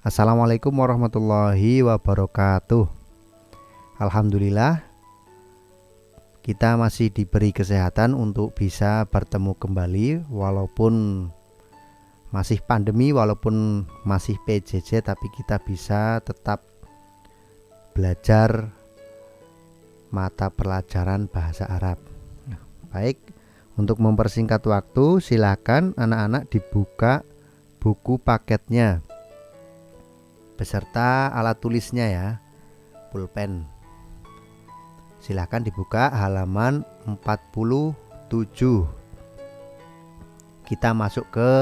Assalamualaikum warahmatullahi wabarakatuh. Alhamdulillah kita masih diberi kesehatan untuk bisa bertemu kembali walaupun masih pandemi, walaupun masih PJJ, tapi kita bisa tetap belajar mata pelajaran bahasa Arab. Baik, untuk mempersingkat waktu silakan anak-anak dibuka buku paketnya beserta alat tulisnya ya, pulpen. Silahkan dibuka halaman 47. Kita masuk ke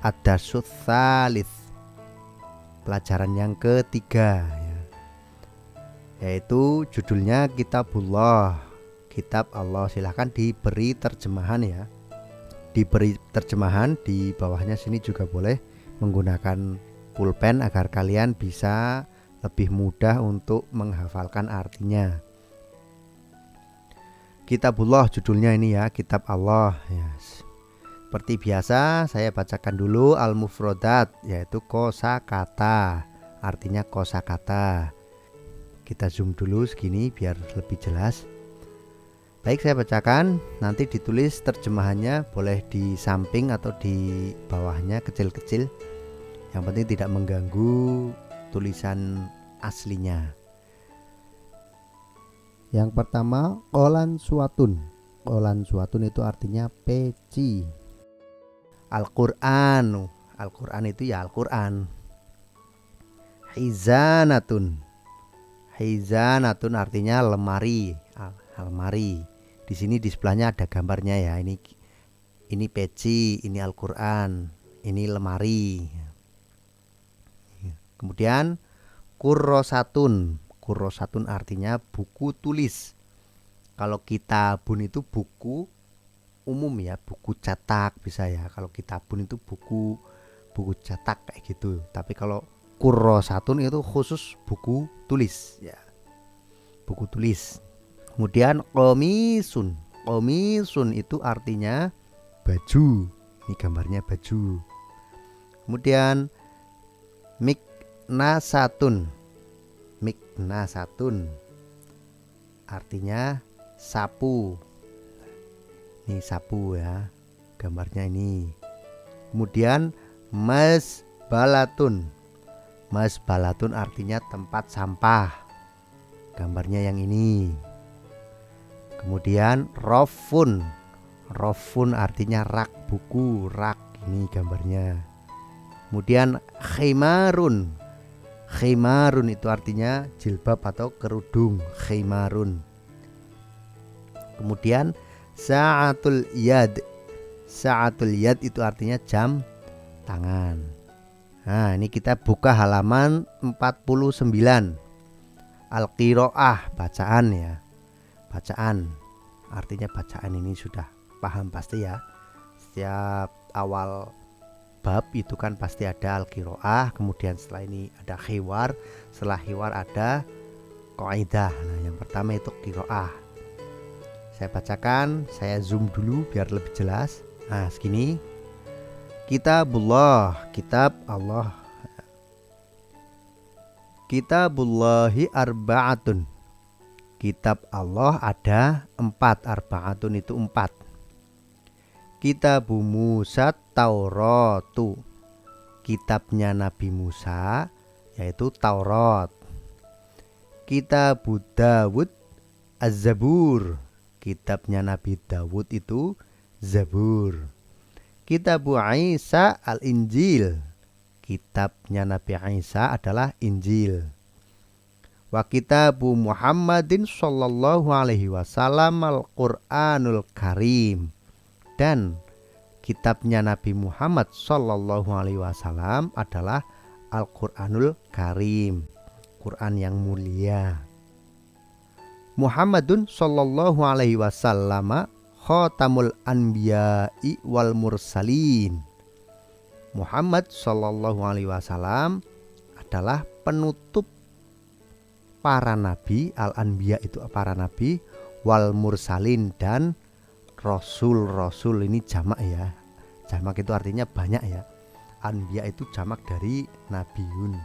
ad-darsus tsalits, pelajaran yang ketiga ya. Yaitu judulnya Kitabullah, kitab Allah. Silahkan diberi terjemahan ya. Diberi terjemahan di bawahnya sini juga boleh menggunakan pulpen agar kalian bisa lebih mudah untuk menghafalkan artinya. Kitabullah judulnya ini ya, kitab Allah ya. Seperti biasa saya bacakan dulu al-mufrodat, yaitu kosakata. Artinya kosakata. Kita zoom dulu segini biar lebih jelas. Baik, saya bacakan, nanti ditulis terjemahannya boleh di samping atau di bawahnya kecil-kecil. Yang penting tidak mengganggu tulisan aslinya. Yang pertama, qolan suwatun. Qolan suwatun itu artinya peci. Al-Qur'an. Al-Qur'an itu ya Al-Qur'an. Hizanatun. Hizanatun artinya lemari. Lemari. Di sini di sebelahnya ada gambarnya ya. Ini peci, ini Al-Qur'an, ini lemari. Kemudian kurrosatun. Kurrosatun artinya buku tulis. Kalau kitabun itu buku umum ya, buku cetak bisa ya. Kalau kitabun itu buku cetak kayak gitu. Tapi kalau kurrosatun itu khusus buku tulis ya. Buku tulis. Kemudian komisun. Komisun itu artinya baju. Ini gambarnya baju. Kemudian miknasatun. Miknasatun artinya sapu. Ini sapu ya, gambarnya ini. Kemudian masbalatun. Masbalatun artinya tempat sampah. Gambarnya yang ini. Kemudian rofun. Rofun artinya rak buku, rak. Ini gambarnya. Kemudian khimarun. Khimarun itu artinya jilbab atau kerudung, khimarun. Kemudian sa'atul yad. Sa'atul yad itu artinya jam tangan. Nah, ini kita buka halaman 49. Al-qiraah, bacaan ya. Bacaan. Artinya bacaan, ini sudah paham pasti ya. Setiap awal bab itu kan pasti ada al-qiraah, kemudian setelah ini ada hiwar, setelah hiwar ada qaidah. Nah, yang pertama itu qiraah. Saya bacakan, saya zoom dulu biar lebih jelas. Nah, segini. Kitabullah, kitab Allah. Kitabullahi arba'atun. Kitab Allah ada 4, arba'atun itu 4. Kitabu Musa Tauratu. Kitabnya Nabi Musa yaitu Taurat. Kitabu Dawud Az-Zabur. Kitabnya Nabi Dawud itu Zabur. Kitabu Isa Al-Injil. Kitabnya Nabi Isa adalah Injil. Wa kitabu Muhammadin sallallahu alaihi wasallam Al-Qur'anul Karim. Dan kitabnya Nabi Muhammad sallallahu alaihi wasallam adalah Al-Qur'anul Karim, Quran yang mulia. Muhammadun sallallahu alaihi wasallam khatamul anbiya'i wal mursalin. Muhammad sallallahu alaihi wasallam adalah penutup para nabi, al-anbiya itu para nabi, wal mursalin dan rasul. Rasul ini jamak ya. Jamak itu artinya banyak ya. anbiya itu jamak dari nabiun.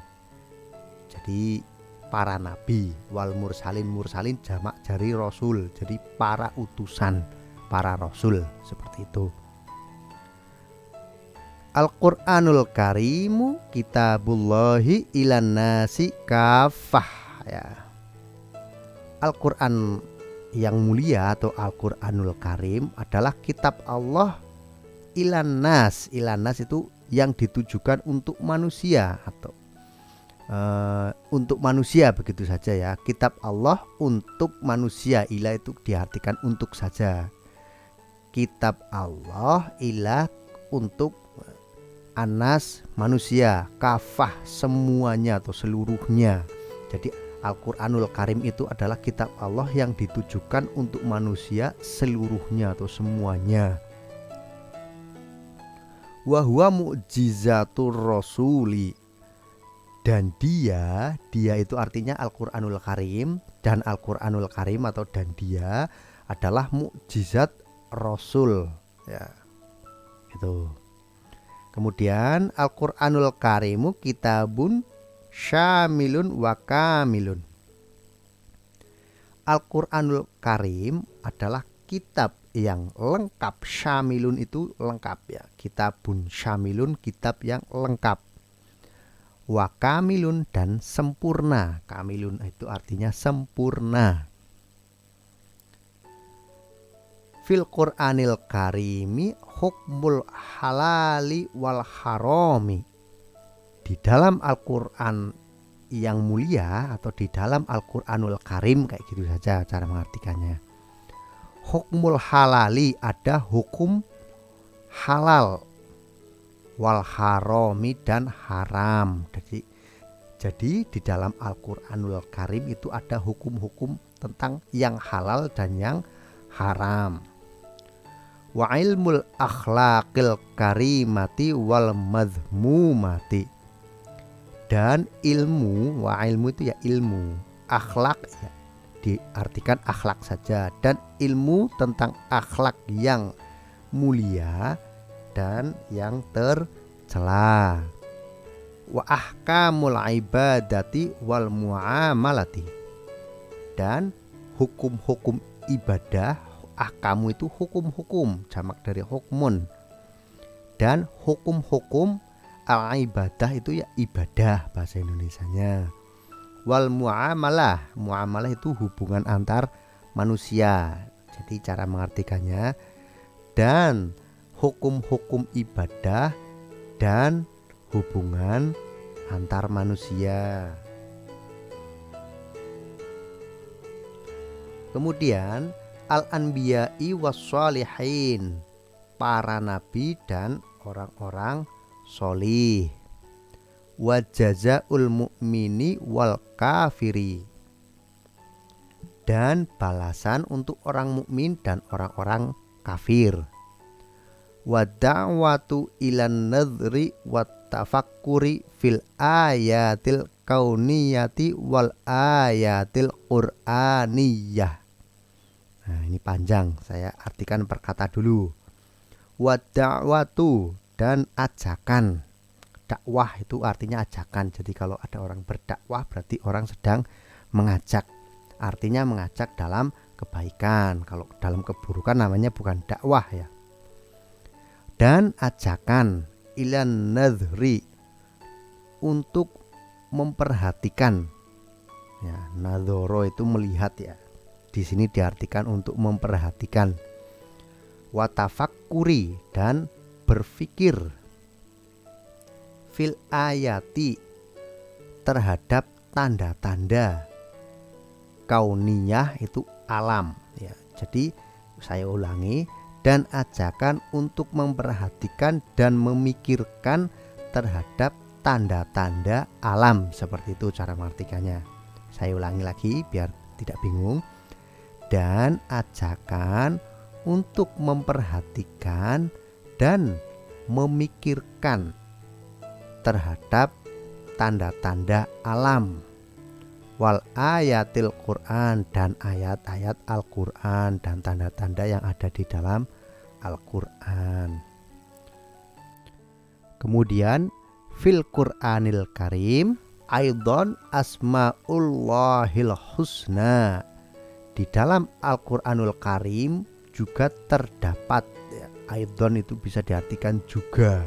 Jadi para nabi, wal mursalin, mursalin jamak dari rasul. Jadi para utusan, para rasul, seperti itu. Al-Qur'anul Karimu kitabullahi ilan nasi kafah ya. Al-Qur'an yang mulia atau Al-Qur'anul Karim adalah kitab Allah ilan nas. Ilan nas itu yang ditujukan untuk manusia atau untuk manusia, begitu saja ya. Kitab Allah untuk manusia, ilah itu diartikan untuk saja. Kitab Allah ilah untuk anas manusia, kafah semuanya atau seluruhnya. Jadi Al-Qur'anul Karim itu adalah kitab Allah yang ditujukan untuk manusia seluruhnya atau semuanya. Wa huwa mu'jizatur rasuli, dan dia itu artinya Al-Qur'anul Karim, dan Al-Qur'anul Karim atau dan dia adalah mukjizat Rasul ya. Itu. Kemudian Al-Qur'anul Karimu kitabun syamilun wa kamilun. Al-Qur'anul Karim adalah kitab yang lengkap. Syamilun itu lengkap ya. Kitabun syamilun, kitab yang lengkap. Wa kamilun, dan sempurna. Kamilun itu artinya sempurna. Fil Qur'anil Karimi hukmul halali wal harami. Di dalam Al-Qur'an yang mulia atau di dalam Al-Qur'anul Karim, kayak gitu saja cara mengartikannya. Hukmul halali, ada hukum halal, wal harami, dan haram. Jadi di dalam Al-Qur'anul Karim itu ada hukum-hukum tentang yang halal dan yang haram. Wa ilmul akhlaqil karimati wal madhmumati, dan ilmu, wa ilmu itu ya ilmu, akhlak ya diartikan akhlak saja, dan ilmu tentang akhlak yang mulia dan yang tercela. Wa ahkamul ibadati wal muamalati, dan hukum-hukum ibadah. Ahkamu itu hukum-hukum, jamak dari hukmun, dan hukum-hukum al-ibadah itu ya ibadah bahasa Indonesianya. Wal muamalah, muamalah itu hubungan antar manusia. Jadi cara mengartikannya, dan hukum-hukum ibadah dan hubungan antar manusia. Kemudian al-anbiya'i was-shalihin, para nabi dan orang-orang sholih. Wa jazaul mu'mini wal kafiri, dan balasan untuk orang mukmin dan orang-orang kafir. Wa da'watu ilan nadhri wat tafakkuri fil ayatil kauniyati wal ayatil qur'aniyah. Nah, ini panjang, saya artikan per kata dulu. Wa da'watu, dan ajakan. Dakwah itu artinya ajakan. Jadi kalau ada orang berdakwah berarti orang sedang mengajak. Artinya mengajak dalam kebaikan. Kalau dalam keburukan namanya bukan dakwah ya. Dan ajakan ilan nadhri, untuk memperhatikan. Ya, nadhoro itu melihat ya. Di sini diartikan untuk memperhatikan. Wa tafakkuri, dan berpikir. Fil ayati, terhadap tanda-tanda. Kauniyah itu alam ya. Jadi saya ulangi, dan ajakan untuk memperhatikan dan memikirkan terhadap tanda-tanda alam, seperti itu cara mengartikannya. Saya ulangi lagi biar tidak bingung. Dan ajakan untuk memperhatikan dan memikirkan terhadap tanda-tanda alam. Wal ayatil Quran, dan ayat-ayat Al-Quran dan tanda-tanda yang ada di dalam Al-Quran. Kemudian fil Qur'anil Karim aidon asmaullahil husna. Di dalam Al-Qur'anul Karim juga terdapat ya, aidon itu bisa diartikan juga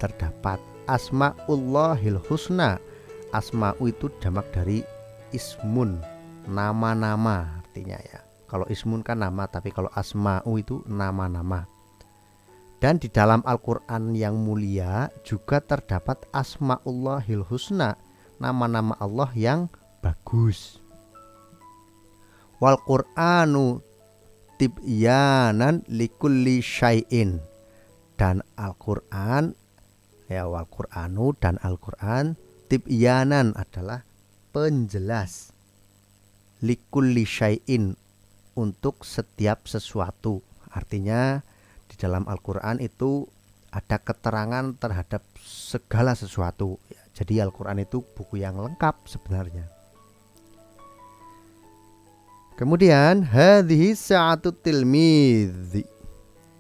terdapat asmaullahil husna. Asma'u itu jamak dari ismun, nama-nama artinya ya. Kalau ismun kan nama, tapi kalau asma'u itu nama-nama. Dan di dalam Al-Qur'an yang mulia juga terdapat asmaullahil husna, nama-nama Allah yang bagus. Wal Qur'anu tibyanan likulli syai'in. Dan Al-Qur'an ya, wal Qur'anu dan Al-Qur'an tibyanan adalah penjelas likulli syai'in untuk setiap sesuatu. Artinya di dalam Al-Qur'an itu ada keterangan terhadap segala sesuatu. Jadi Al-Qur'an itu buku yang lengkap sebenarnya. Kemudian hadhihi sa'atut tilmidz.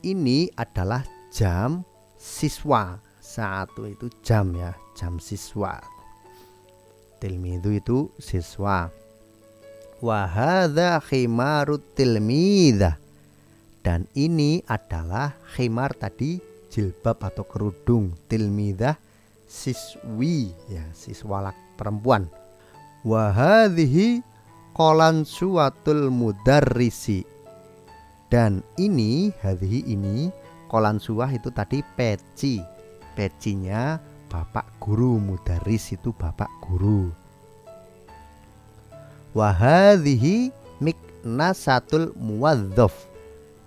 Ini adalah jam siswa. Sa'atu itu jam ya, jam siswa. Tilmidzu itu siswa. Wa hadza khimarut tilmidzah. Dan ini adalah khimar tadi jilbab atau kerudung, tilmidzah siswi ya, siswa perempuan. Wa hadhihi qalansuwatul mudarrisi. Dan ini hadhihi ini qalansuwah itu tadi peci. Pecinya bapak guru, mudarris itu bapak guru. Wahadhihi miknasatul muwadzaf.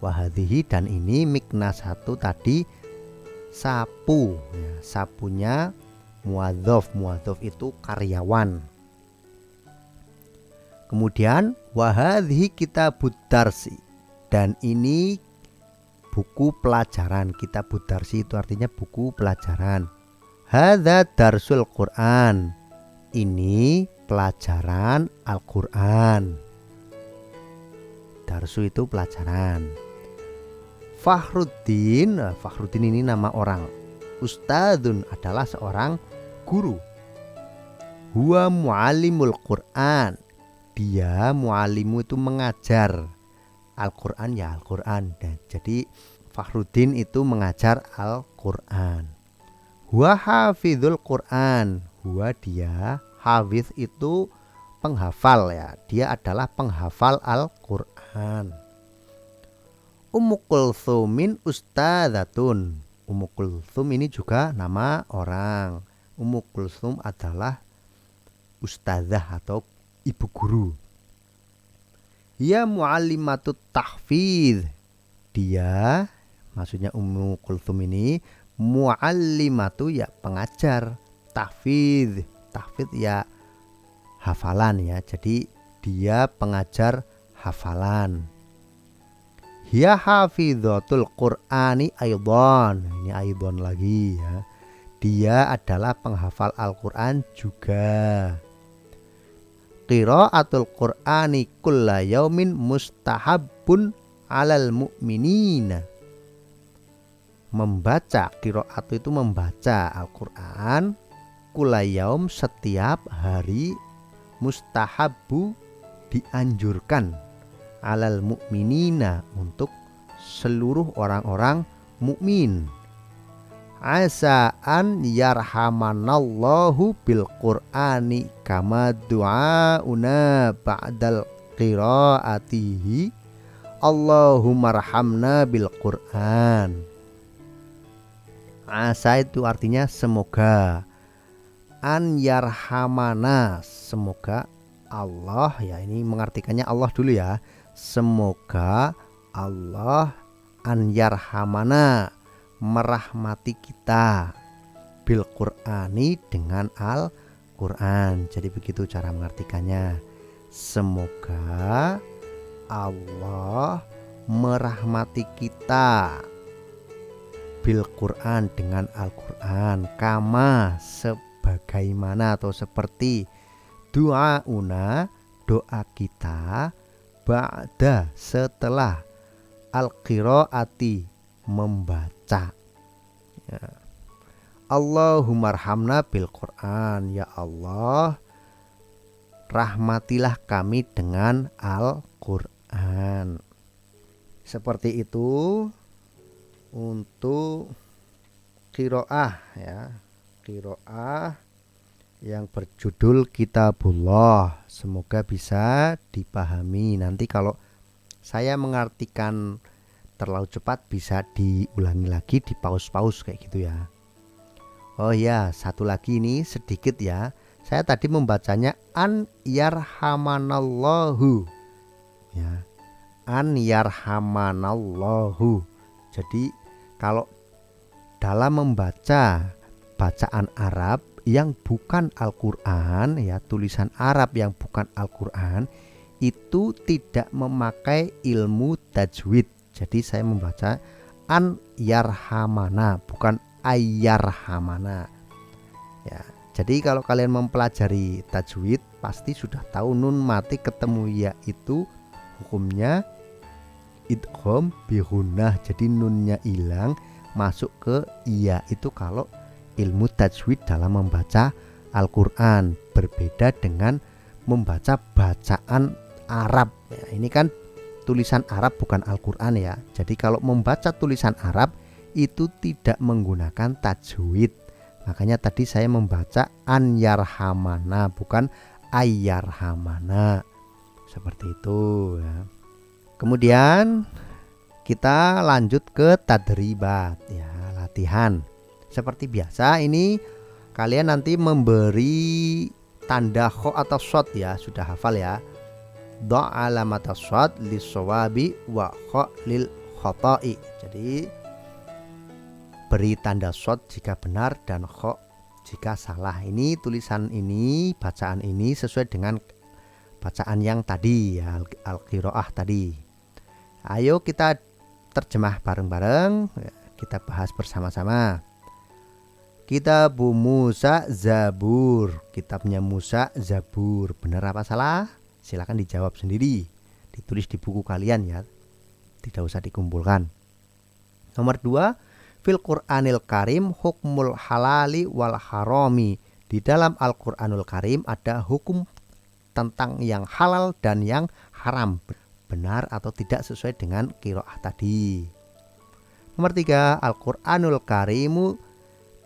Wahadhihi dan ini miknasatu tadi sapu ya, sapunya muwadzaf. Muwadzaf itu karyawan. Kemudian wahadhihi kitabud darsi. Dan ini buku pelajaran. Kitabud darsi itu artinya buku pelajaran. Hadza darsul Qur'an. Ini pelajaran Al-Qur'an. Darsu itu pelajaran. Fakhruddin. Fakhruddin ini nama orang. Ustadzun adalah seorang guru. Huwa muallimul Qur'an. Dia muallimu itu mengajar Al-Qur'an ya, Al-Qur'an. Dan jadi Fakhruddin itu mengajar Al-Qur'an. Huwa hafizul Qur'an. Huwa dia, hafiz itu penghafal ya. Dia adalah penghafal Al-Qur'an. Ummu Kulthumin ustadzatun. Ummu Kulthum ini juga nama orang. Ummu Kulthum adalah ustadzah atau ibu guru. Ya muallimatut tahfidz. Dia, maksudnya Ummu Kulthum ini muallimatu ya pengajar, tahfidz. Tahfidz ya hafalan ya. Jadi dia pengajar hafalan. Hiya hafidzatul Qur'ani aidon. Ini aidon lagi ya. Dia adalah penghafal Al-Qur'an juga. Qiraatul Qur'ani kulla yaumin mustahabbun 'alal mu'minina. Membaca, qiraat itu membaca Al-Qur'an, kulla yaum setiap hari, mustahabbu dianjurkan, 'alal mu'minina untuk seluruh orang-orang mukmin. Asa an yarhamanallahu bil Qur'ani kama du'auna ba'dal qiraatihi Allahumma rahamna bil Qur'an. Asa itu artinya semoga. An yarhamana, semoga Allah ya, ini mengartikannya Allah dulu ya. Semoga Allah an yarhamana, merahmati kita, bil Qur'ani dengan Al-Qur'an. Jadi begitu cara mengartikannya. Semoga Allah merahmati kita bil Qur'an dengan Al-Qur'an, kama sebagaimana atau seperti du'auna doa kita, ba'da setelah al-qiraati membaca ya. Allahummarhamna bil Quran. Ya Allah, rahmatilah kami dengan Al-Quran. Seperti itu untuk qiraah ya. Qiraah yang berjudul Kitabullah. Semoga bisa dipahami. Nanti kalau saya mengartikan terlalu cepat bisa diulangi lagi, di pause kayak gitu ya. Oh ya, satu lagi ini sedikit ya. Saya tadi membacanya an yarhamanallahu. Ya. An yarhamanallahu. Jadi kalau dalam membaca bacaan Arab yang bukan Al-Qur'an ya, tulisan Arab yang bukan Al-Qur'an itu tidak memakai ilmu tajwid. Jadi saya membaca an yarhamana bukan ayyarhamana. Ya, jadi kalau kalian mempelajari tajwid pasti sudah tahu nun mati ketemu ya itu hukumnya idgham bi gunnah. Jadi nunnya hilang masuk ke iya itu kalau ilmu tajwid dalam membaca Al-Qur'an. Berbeda dengan membaca bacaan Arab. Ya, ini kan tulisan Arab bukan Al-Qur'an ya. Jadi kalau membaca tulisan Arab itu tidak menggunakan tajwid. Makanya tadi saya membaca an yarhamana bukan ayyarhamana. Seperti itu ya. Kemudian kita lanjut ke tadribat ya, latihan. Seperti biasa ini kalian nanti memberi tanda kho atau shot ya, sudah hafal ya. Do alamat shot lissawabi wa kho lil khotai. Jadi beri tanda shot jika benar dan kho jika salah. Ini tulisan ini, bacaan ini sesuai dengan bacaan yang tadi ya, al-qiraah tadi. Ayo kita terjemah bareng-bareng, kita bahas bersama-sama. Kitab Musa Zabur. Kitabnya Musa Zabur. Benar apa salah? Silakan dijawab sendiri. Ditulis di buku kalian ya. Tidak usah dikumpulkan. Nomor 2, fil Qur'anil Karim hukmul halali wal harami. Di dalam Al-Qur'anul Karim ada hukum tentang yang halal dan yang haram. Benar atau tidak sesuai dengan qiraah tadi. Nomor 3, Al-Qur'anul Karimu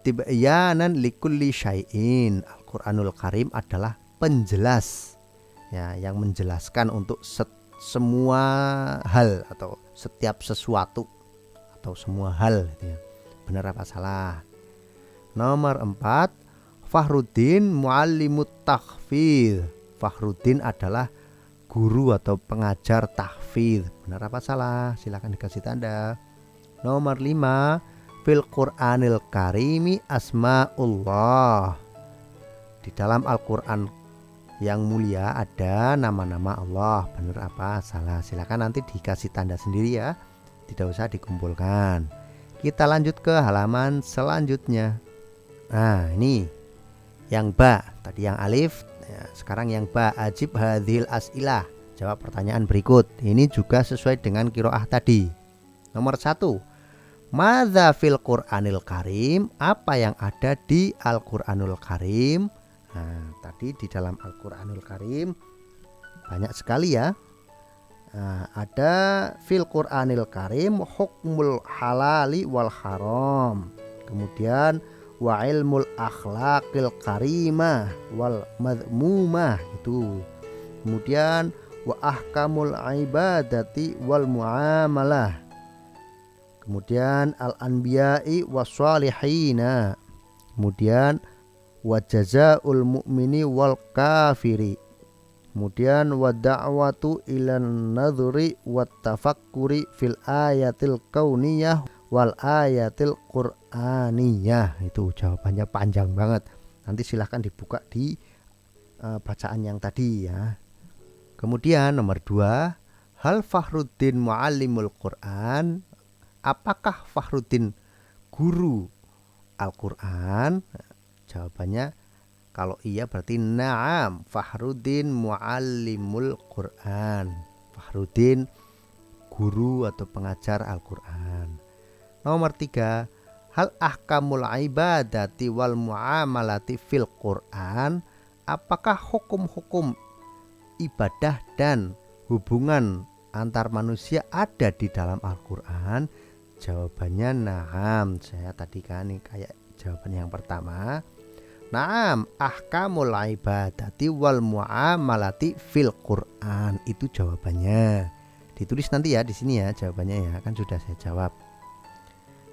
tibyanan likulli syai'in. Al-Qur'anul Karim adalah penjelas ya, yang menjelaskan untuk semua hal atau setiap sesuatu atau semua hal gitu ya. Benar apa salah? Nomor 4, Fakhruddin muallimut tahfidz. Fakhruddin adalah guru atau pengajar tahfidz. Benar apa salah? Silakan dikasih tanda. Nomor 5, fil Qur'anil Karimi asmaullah. Di dalam Al-Qur'an yang mulia ada nama-nama Allah. Benar apa salah? Silakan nanti dikasih tanda sendiri ya. Tidak usah dikumpulkan. Kita lanjut ke halaman selanjutnya. Nah, ini yang ba, tadi yang alif, ya, sekarang yang ba. Ajib hadhil as'ilah. Jawab pertanyaan berikut. Ini juga sesuai dengan qiraah tadi. Nomor 1, madza fil Qur'anil Karim. Apa yang ada di Al-Qur'anul Karim? Nah, tadi di dalam Al-Qur'anul Karim banyak sekali ya. Nah, ada fil Qur'anil Karim hukmul halali wal haram. Kemudian wa ilmul akhlaqil karimah wal madmumah itu. Kemudian wa ahkamul ibadati wal muamalah. Kemudian al-anbiya'i wassalihina. Kemudian wa jazaa'ul mu'mini wal kafiri. Kemudian wa da'watu ilan nadhri wa tafakkuri fil ayatil kauniyah wal ayatil qur'aniyah. Itu jawabannya panjang banget. Nanti silahkan dibuka di bacaan yang tadi ya. Kemudian nomor 2, hal Fakhruddin muallimul Qur'an. Apakah Fakhruddin guru Al-Qur'an? Jawabannya kalau iya berarti na'am, Fakhruddin muallimul Qur'an. Fakhruddin guru atau pengajar Al-Qur'an. Nomor 3, hal ahkamul ibadati wal muamalati fil Quran, apakah hukum-hukum ibadah dan hubungan antar manusia ada di dalam Al-Quran? Jawabannya na'am. Saya tadi kan kayak jawaban yang pertama, na'am ahkamul ibadati wal muamalati fil Quran, itu jawabannya. Ditulis nanti ya di sini ya jawabannya ya, kan sudah saya jawab.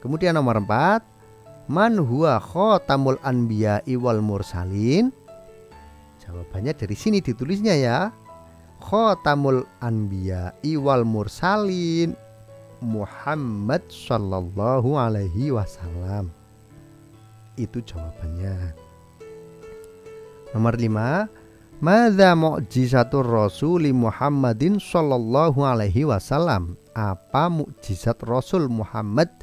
Kemudian nomor 4, man huwa khatamul anbiya'i wal mursalin. Jawabannya dari sini ditulisnya ya, khatamul anbiya'i wal mursalin Muhammad sallallahu alaihi wasallam. Itu jawabannya. Nomor 5, madza mu'jizatur rasuli Muhammadin sallallahu alaihi wasallam. Apa mukjizat Rasul Muhammad,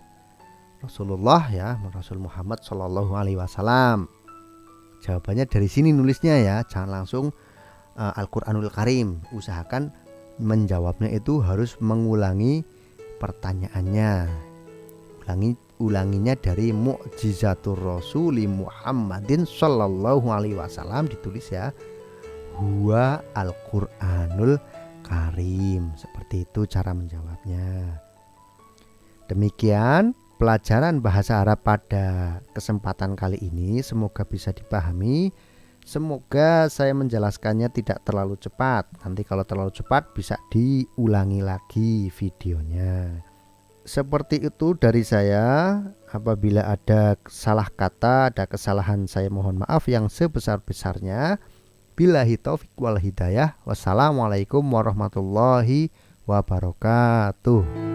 Rasulullah ya, Rasul Muhammad sallallahu alaihi wasallam? Jawabannya dari sini nulisnya ya, jangan langsung Al-Qur'anul Karim. Usahakan menjawabnya itu harus mengulangi pertanyaannya. Ulanginya dari mukjizatur rasuli Muhammadin sallallahu alaihi wasallam, ditulis ya, huwa Al-Qur'anul Karim. Seperti itu cara menjawabnya. Demikian pelajaran bahasa Arab pada kesempatan kali ini, semoga bisa dipahami. Semoga saya menjelaskannya tidak terlalu cepat. Nanti kalau terlalu cepat bisa diulangi lagi videonya. Seperti itu dari saya. Apabila ada salah kata, ada kesalahan, saya mohon maaf yang sebesar-besarnya. Billahi taufik wal hidayah. Wassalamualaikum warahmatullahi wabarakatuh.